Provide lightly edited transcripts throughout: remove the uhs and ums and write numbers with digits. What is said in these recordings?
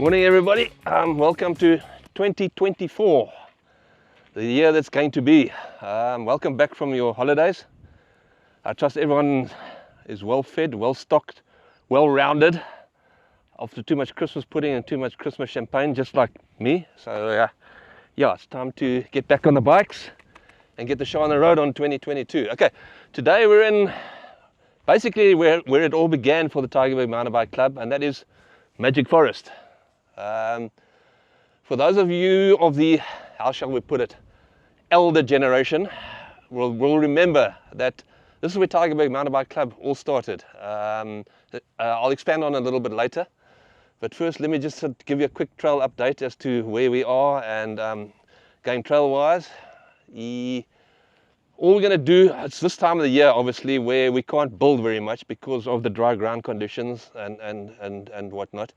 Morning everybody, welcome to 2024, the year that's going to be. Welcome back from your holidays. I trust everyone is well fed, well stocked, well rounded after too much Christmas pudding and too much Christmas champagne, just like me. So yeah, it's time to get back on the bikes and get the show on the road on 2022. Okay, today we're in basically where it all began for the Tigerberg Mountain Bike Club, and that is Majik Forest. For those of you of the, how shall we put it, elder generation, will remember that this is where Tigerberg Mountain Bike Club all started. I'll expand on it a little bit later, but first let me just give you a quick trail update as to where we are and going trail wise. All we're going to do, it's this time of the year obviously where we can't build very much because of the dry ground conditions and whatnot.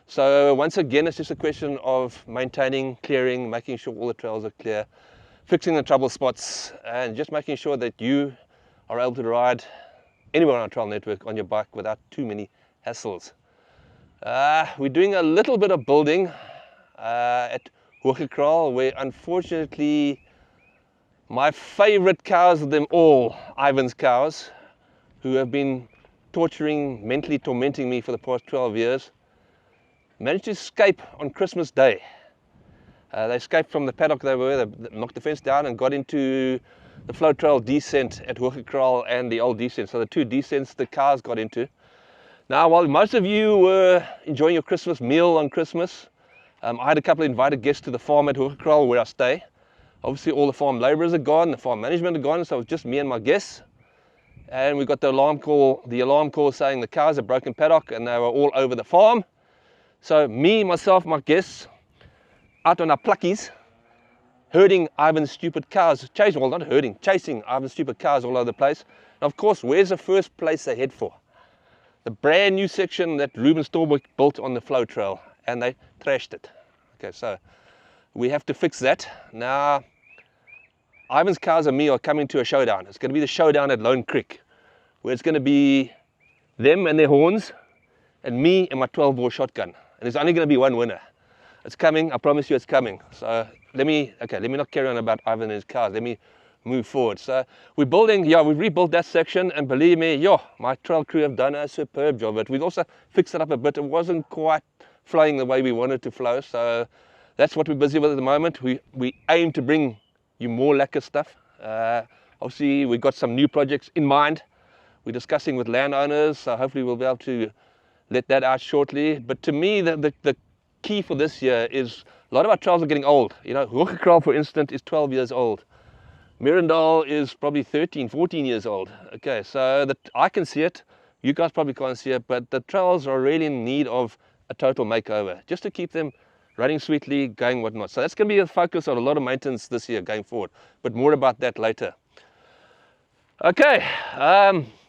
So once again, it's just a question of maintaining, clearing, making sure all the trails are clear, fixing the trouble spots, and just making sure that you are able to ride anywhere on our trail network on your bike without too many hassles. We're doing a little bit of building at Hoogekral, where unfortunately my favorite cows of them all, Ivan's cows, who have been mentally tormenting me for the past 12 years, managed to escape on Christmas Day. They escaped from the paddock they knocked the fence down and got into the flow trail descent at Hoogekral and the old descent. So the two descents the cows got into. Now, while most of you were enjoying your Christmas meal on Christmas, I had a couple of invited guests to the farm at Hoogekral where I stay. Obviously all the farm labourers are gone, the farm management are gone, so it was just me and my guests. And we got the alarm call saying the cows had broken paddock and they were all over the farm. So me, myself, my guests, out on our pluckies, herding Ivan's stupid cows, chasing Ivan's stupid cows all over the place. And of course, where's the first place they head for? The brand new section that Ruben Storbeck built on the flow trail, and they trashed it. Okay, so we have to fix that. Now, Ivan's cows and me are coming to a showdown. It's going to be the showdown at Lone Creek, where it's going to be them and their horns, and me and my 12-bore shotgun. And there's only going to be one winner. It's coming, I promise you it's coming. So let me not carry on about Ivan and his cars. Let me move forward. So we're building, we've rebuilt that section, and believe me, my trail crew have done a superb job of it. We've also fixed it up a bit. It wasn't quite flowing the way we wanted to flow. So that's what we're busy with at the moment. We aim to bring you more lacquer stuff. Obviously, we've got some new projects in mind. We're discussing with landowners, so hopefully we'll be able to let that out shortly. But to me, the key for this year is a lot of our trails are getting old. Hoogekral, for instance, is 12 years old. Mirandal is probably 13, 14 years old. Okay, so I can see it. You guys probably can't see it, but the trails are really in need of a total makeover, just to keep them running sweetly, going whatnot. So that's going to be a focus on a lot of maintenance this year going forward, but more about that later. Okay,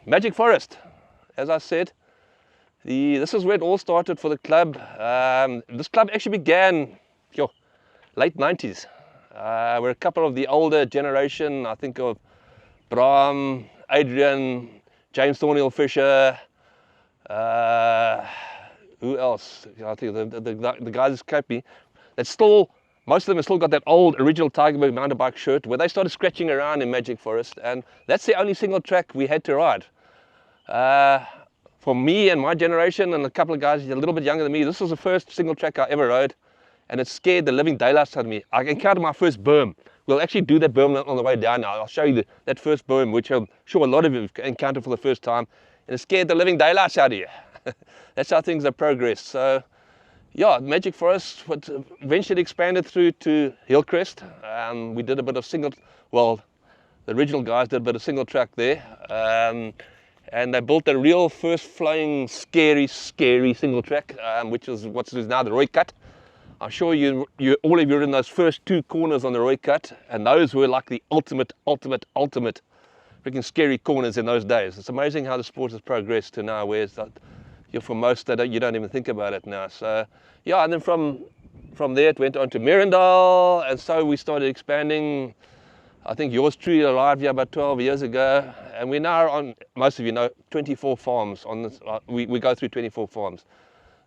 Majik Forest, as I said, this is where it all started for the club. This club actually began late 90s. We're a couple of the older generation, I think of Bram, Adrian, James Thornhill Fisher, who else? I think the guys escaped me. Most of them have still got that old original Tigerberg mountain bike shirt where they started scratching around in Majik Forest, and that's the only single track we had to ride. For me and my generation and a couple of guys a little bit younger than me, this was the first single track I ever rode, and it scared the living daylights out of me. I encountered my first berm. We'll actually do that berm on the way down now. I'll show you that first berm, which I'm sure a lot of you have encountered for the first time, and it scared the living daylights out of you. That's how things have progressed. So Majik Forest eventually expanded through to Hillcrest. We did a bit of the original guys did a bit of single track there. And they built a real first flying, scary single track, which is what is now the Roy Cut. I'm sure all of you are in those first two corners on the Roy Cut, and those were like the ultimate freaking scary corners in those days. It's amazing how the sport has progressed to now, where for most that you don't even think about it now. So and then from there it went on to Mirandal, and so we started expanding. I think yours truly arrived here about 12 years ago, and we're now on, most of you know, 24 farms on this. We go through 24 farms.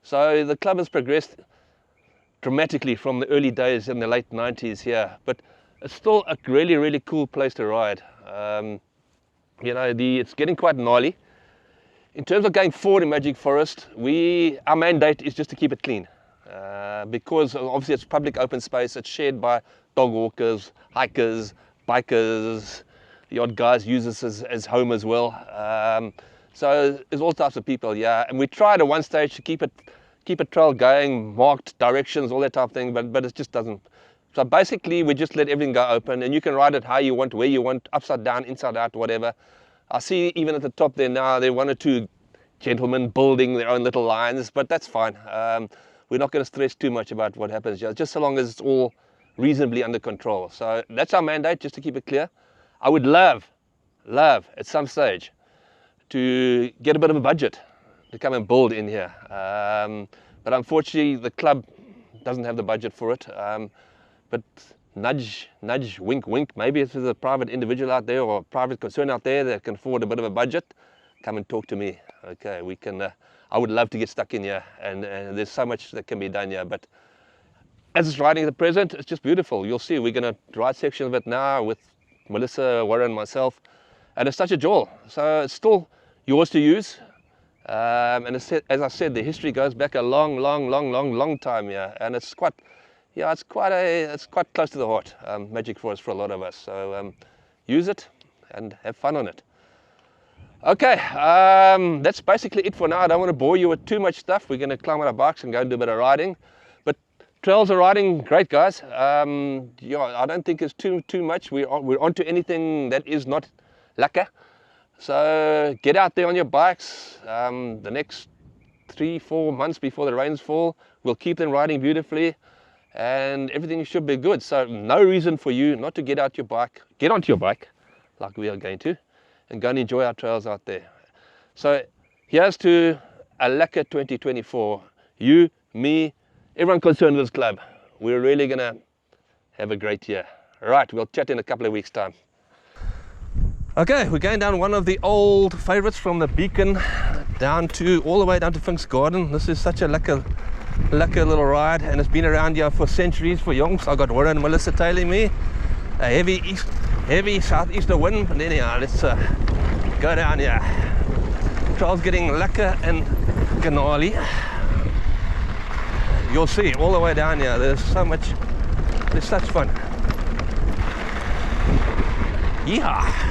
So the club has progressed dramatically from the early days in the late 90s here, but it's still a really, really cool place to ride. You know, it's getting quite gnarly. In terms of going forward in Majik Forest, our mandate is just to keep it clean. Because obviously it's public open space, it's shared by dog walkers, hikers, bikers, the odd guys use this as home as well. So there's all types of people, yeah. And we tried at one stage to keep a trail going, marked directions, all that type of thing, but it just doesn't. So basically we just let everything go open, and you can ride it how you want, where you want, upside down, inside out, whatever. I see even at the top there now, there are 1 or 2 gentlemen building their own little lines, but that's fine. We're not going to stress too much about what happens here, just so long as it's all reasonably under control. So that's our mandate, just to keep it clear. I would love at some stage to get a bit of a budget to come and build in here. But unfortunately, the club doesn't have the budget for it. But nudge, wink, wink. Maybe if there's a private individual out there or a private concern out there that can afford a bit of a budget, come and talk to me. Okay, we can. I would love to get stuck in here, and there's so much that can be done here. But as it's riding at the present, it's just beautiful. You'll see we're going to ride sections of it now with Melissa, Warren, myself, and it's such a joy. So it's still yours to use. And as I said, the history goes back a long time here, and it's quite. Yeah, it's quite close to the heart, Majik Forest, for a lot of us. So use it and have fun on it. Okay, that's basically it for now. I don't want to bore you with too much stuff. We're going to climb on our bikes and go and do a bit of riding. But trails are riding great, guys. Yeah, I don't think it's too much. We're onto anything that is not lekker. So get out there on your bikes. The next 3-4 months before the rains fall, we'll keep them riding beautifully, and everything should be good. So no reason for you not to get onto your bike like we are going to, and go and enjoy our trails out there. So here's to a lekker 2024. You, me, everyone concerned with this club. We're really gonna have a great year. Right, we'll chat in a couple of weeks' time. Okay, we're going down one of the old favorites from the beacon all the way down to Fink's Garden. This is such a lekker little ride, and it's been around here for centuries for yonks. I got Warren and Melissa tailing me, a heavy southeaster wind, and anyhow, let's go down here. Trail's getting lekker and gnarly. You'll see all the way down here. There's such fun. Yeehaw!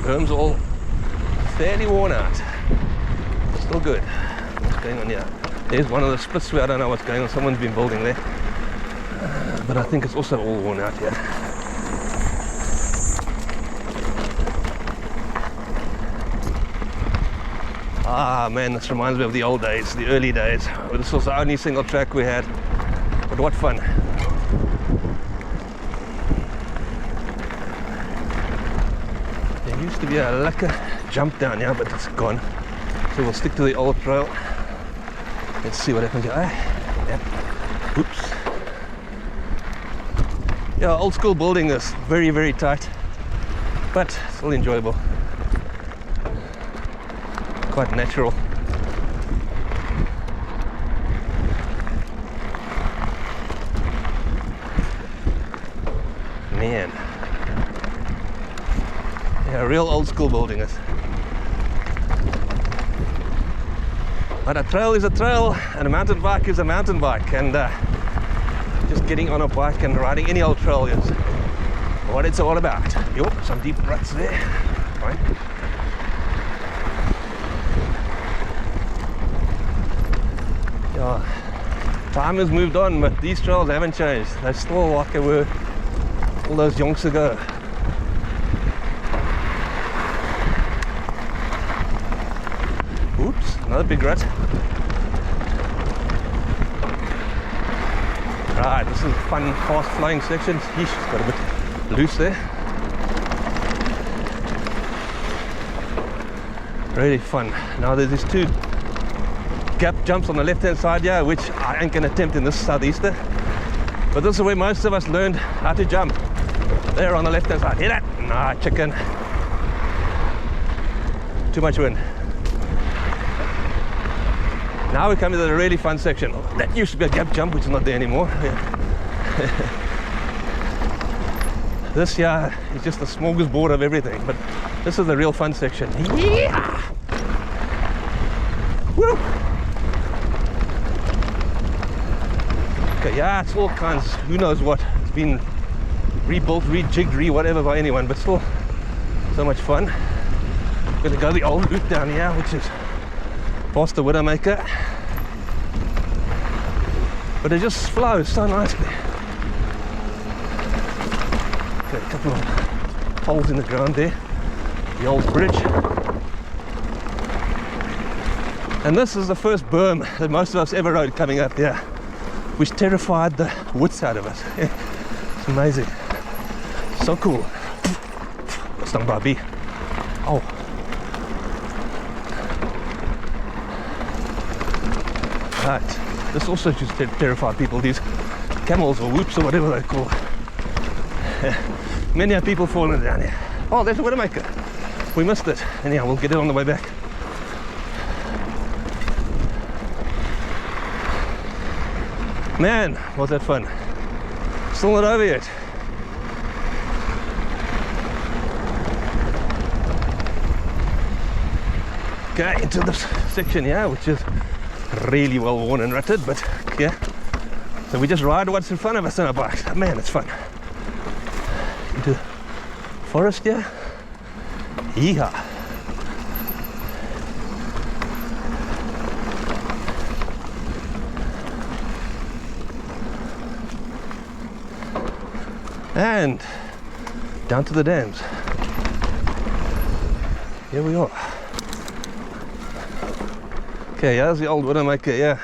Berm's all fairly worn out. Still good. What's going on here? There's one of the splits where I don't know what's going on. Someone's been building there. But I think it's also all worn out here. Ah man, this reminds me of the old days, the early days. This was the only single track we had. But what fun. There used to be a lekker jump down here, but it's gone. So we'll stick to the old trail. Let's see what happens here. Yep. Oops. Yeah, old school building is very, very tight, but still enjoyable. Quite natural. Man. Yeah, real old school building is. But a trail is a trail, and a mountain bike is a mountain bike, and just getting on a bike and riding any old trail is what it's all about. Yo, some deep ruts there. Fine. Yeah, time has moved on, but these trails haven't changed. They're still like they were all those yonks ago. Oops, another big rut. Right, this is a fun, fast flowing section. Yeesh, it's got a bit loose there. Really fun. Now there's these 2 gap jumps on the left hand side here, which I ain't gonna attempt in this southeaster. But this is where most of us learned how to jump. There on the left hand side. Hear that? Nah, chicken. Too much wind. Now we come to the really fun section. That used to be a gap jump, which is not there anymore. Yeah. This here is just a smorgasbord of everything, but this is the real fun section. Yeah! Woo! Okay, yeah, it's all kinds, who knows what. It's been rebuilt, rejigged, whatever by anyone, but still so much fun. I'm gonna go the old route down here, which is past the Widowmaker, but it just flows so nicely. Okay, a couple of holes in the ground there, the old bridge, and this is the first berm that most of us ever rode coming up here, which terrified the wits out of us. It's amazing, so cool. Stung by a bee. Oh. Right, this also just terrified people, these camels or whoops or whatever they're called. Many are people falling down here. Oh, there's a Widowmaker. We missed it. Anyhow, we'll get it on the way back. Man, was that fun. Still not over yet. Okay, into this section here, which is really well worn and rutted, but yeah. So we just ride what's in front of us on our bikes. Man, it's fun. Into forest here. Yeehaw. And down to the dams. Here we are. Okay, here's the old Widowmaker, yeah.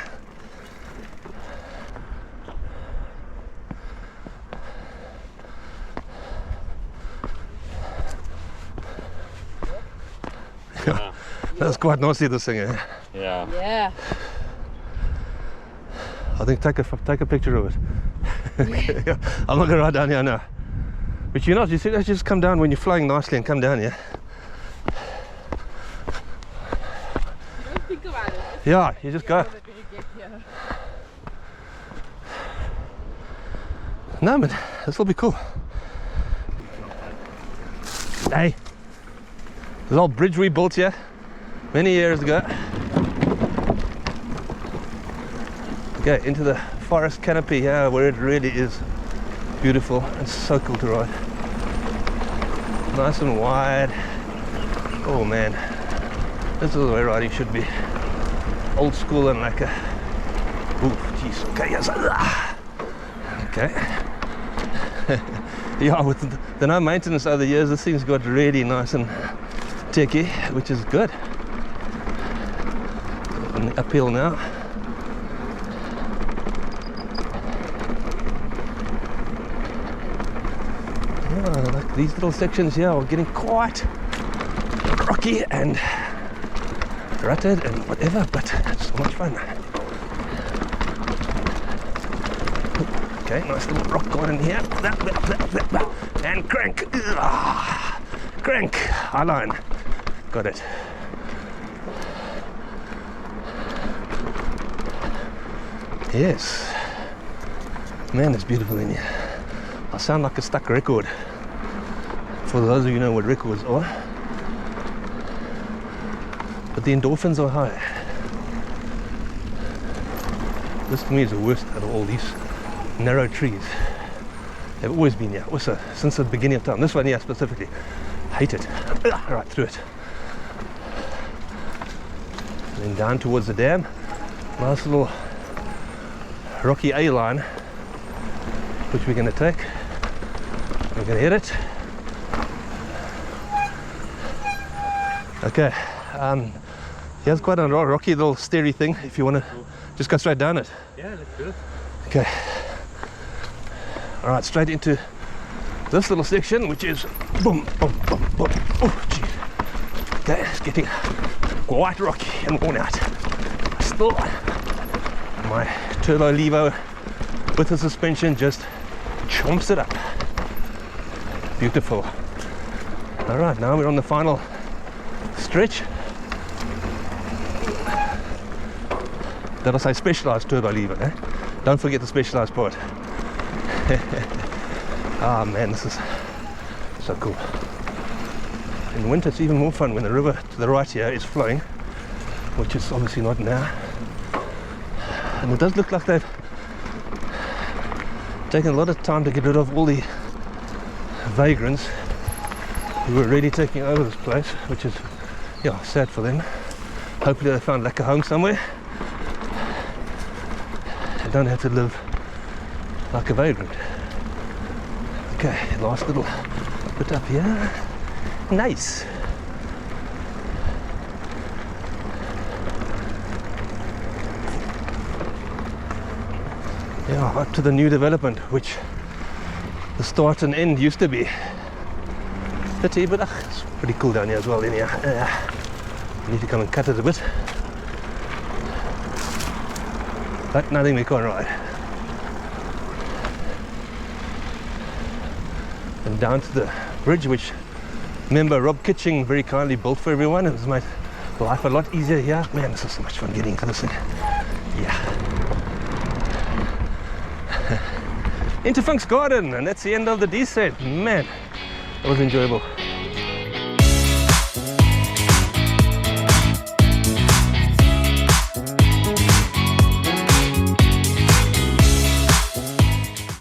Yeah. That's quite nicely, this thing, eh? Yeah. Yeah. I think take a picture of it. Yeah. I'm not gonna ride down here now. But you know, you see, let's just come down when you're flying nicely and come down here. Don't think about it. Yeah, you just go. No, but this will be cool. Hey, there's an old bridge we built here many years ago. Okay, into the forest canopy here where it really is beautiful and so cool to ride. Nice and wide. Oh man, this is the way riding should be. Old school and like a, ooh, jeez, okay, yes, okay. Yeah, with the no maintenance over the years, this thing's got really nice and techy, which is good. On the uphill now. Oh, like these little sections here are getting quite rocky and rutted and whatever, but it's so much fun. Okay, nice little rock garden here. And crank. Crank. High line. Got it. Yes. Man, it's beautiful in here. I sound like a stuck record. For those of you who know what records are. But the endorphins are high. This to me is the worst out of all these narrow trees. They've always been here, also since the beginning of time. This one here specifically, hate it. Right through it. And then down towards the dam, nice little rocky A line, which we're going to take. We're going to hit it. Okay. Here's quite a rocky little stairy thing. If you want to just go straight down it. Yeah, let's do it. Okay. All right, straight into this little section, which is boom, boom, boom, boom. Oh, gee. Okay, it's getting quite rocky and worn out. Still, my turbo levo with the suspension just chomps it up. beautiful. All right, now we're on the final stretch. That'll say specialized turbo lever, eh? Don't forget the specialized part. Ah man, this is so cool. In winter it's even more fun when the river to the right here is flowing, which is obviously not now. And it does look like they've taken a lot of time to get rid of all the vagrants who were really taking over this place, which is, yeah, sad for them. Hopefully they found like a home somewhere. They don't have to live like a vagrant. Okay, last little bit up here. Nice. Yeah, up to the new development, which the start and end used to be. Pity, but it's pretty cool down here as well in here. Need to come and cut it a bit. But nothing we can't ride. And down to the bridge, which member Rob Kitching very kindly built for everyone. It has made life a lot easier here. Man, this is so much fun getting into this thing. Yeah. Into Funk's Garden, and that's the end of the descent. Man, that was enjoyable.